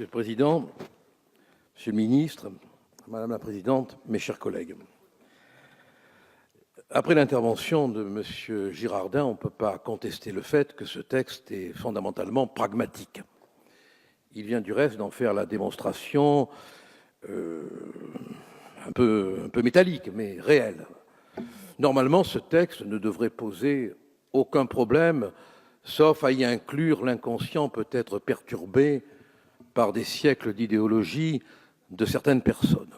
Monsieur le Président, Monsieur le Ministre, Madame la Présidente, mes chers collègues. Après l'intervention de Monsieur Girardin, on ne peut pas contester le fait que ce texte est fondamentalement pragmatique. Il vient du reste d'en faire la démonstration un peu métallique, mais réelle. Normalement, ce texte ne devrait poser aucun problème, sauf à y inclure l'inconscient peut-être perturbé par des siècles d'idéologie de certaines personnes.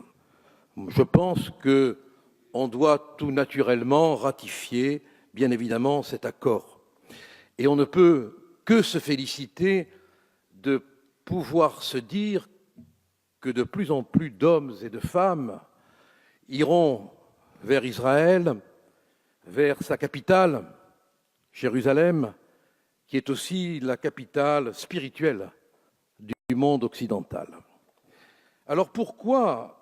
Je pense qu'on doit tout naturellement ratifier, bien évidemment, cet accord. Et on ne peut que se féliciter de pouvoir se dire que de plus en plus d'hommes et de femmes iront vers Israël, vers sa capitale, Jérusalem, qui est aussi la capitale spirituelle du monde occidental. Alors pourquoi,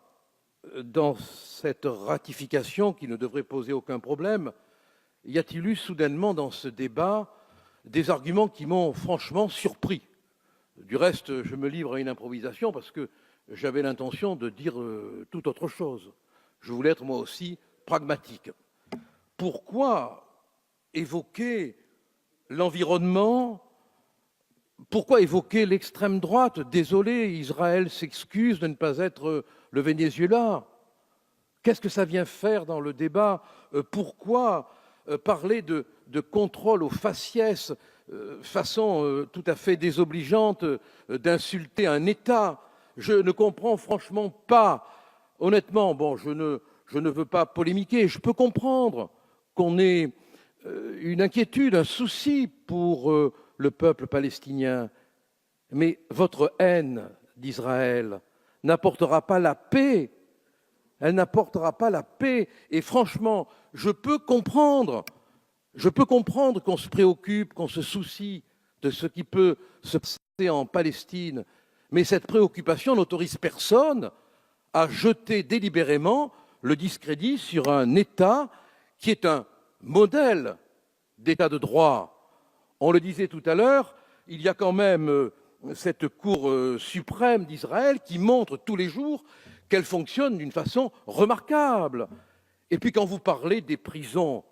dans cette ratification qui ne devrait poser aucun problème, y a-t-il eu soudainement dans ce débat des arguments qui m'ont franchement surpris? Du reste, je me livre à une improvisation parce que j'avais l'intention de dire tout autre chose. Je voulais être moi aussi pragmatique. Pourquoi évoquer l'environnement? Pourquoi évoquer l'extrême droite? Désolé, Israël s'excuse de ne pas être le Venezuela. Qu'est-ce que ça vient faire dans le débat? Pourquoi parler de contrôle aux faciès, façon tout à fait désobligeante d'insulter un État? Je ne comprends franchement pas. Honnêtement, bon, je ne veux pas polémiquer. Je peux comprendre qu'on ait une inquiétude, un souci pour le peuple palestinien. Mais votre haine d'Israël n'apportera pas la paix. Elle n'apportera pas la paix. Et franchement, je peux comprendre qu'on se préoccupe, qu'on se soucie de ce qui peut se passer en Palestine. Mais cette préoccupation n'autorise personne à jeter délibérément le discrédit sur un État qui est un modèle d'État de droit. On le disait tout à l'heure, il y a quand même cette Cour suprême d'Israël qui montre tous les jours qu'elle fonctionne d'une façon remarquable. Et puis quand vous parlez des prisons,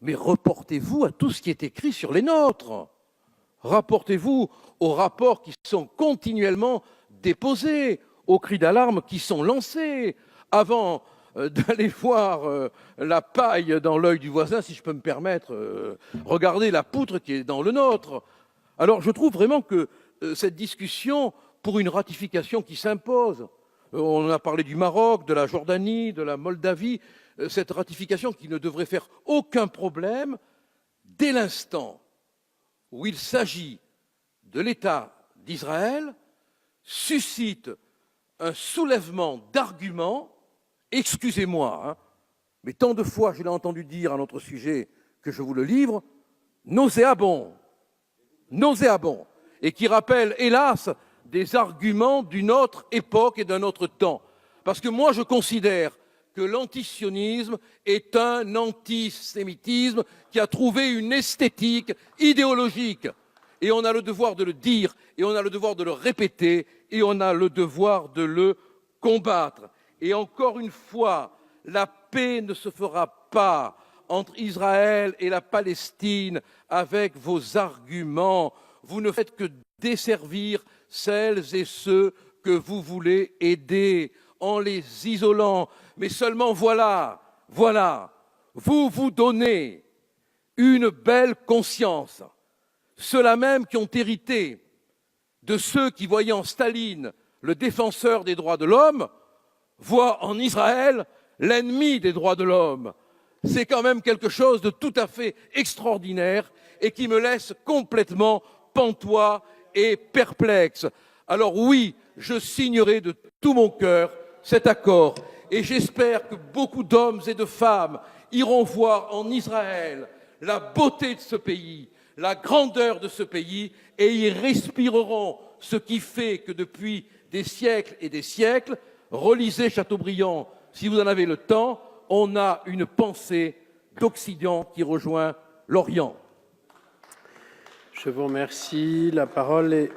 mais reportez-vous à tout ce qui est écrit sur les nôtres. Rapportez-vous aux rapports qui sont continuellement déposés, aux cris d'alarme qui sont lancés, avant d'aller voir la paille dans l'œil du voisin, si je peux me permettre, regardez la poutre qui est dans le nôtre. Alors je trouve vraiment que cette discussion pour une ratification qui s'impose, on a parlé du Maroc, de la Jordanie, de la Moldavie, cette ratification qui ne devrait faire aucun problème, dès l'instant où il s'agit de l'État d'Israël, suscite un soulèvement d'arguments, excusez-moi, hein, mais tant de fois je l'ai entendu dire à notre sujet que je vous le livre, nauséabond, et qui rappelle, hélas, des arguments d'une autre époque et d'un autre temps. Parce que moi, je considère que l'antisionisme est un antisémitisme qui a trouvé une esthétique idéologique. Et on a le devoir de le dire, et on a le devoir de le répéter, et on a le devoir de le combattre. Et encore une fois, la paix ne se fera pas entre Israël et la Palestine avec vos arguments. Vous ne faites que desservir celles et ceux que vous voulez aider en les isolant. Mais seulement voilà, vous vous donnez une belle conscience. Ceux-là même qui ont hérité de ceux qui, voyant Staline, le défenseur des droits de l'homme, voient en Israël l'ennemi des droits de l'homme. C'est quand même quelque chose de tout à fait extraordinaire et qui me laisse complètement pantois et perplexe. Alors oui, je signerai de tout mon cœur cet accord et j'espère que beaucoup d'hommes et de femmes iront voir en Israël la beauté de ce pays, la grandeur de ce pays et y respireront ce qui fait que depuis des siècles et des siècles, relisez Chateaubriand, si vous en avez le temps, on a une pensée d'Occident qui rejoint l'Orient. Je vous remercie. La parole est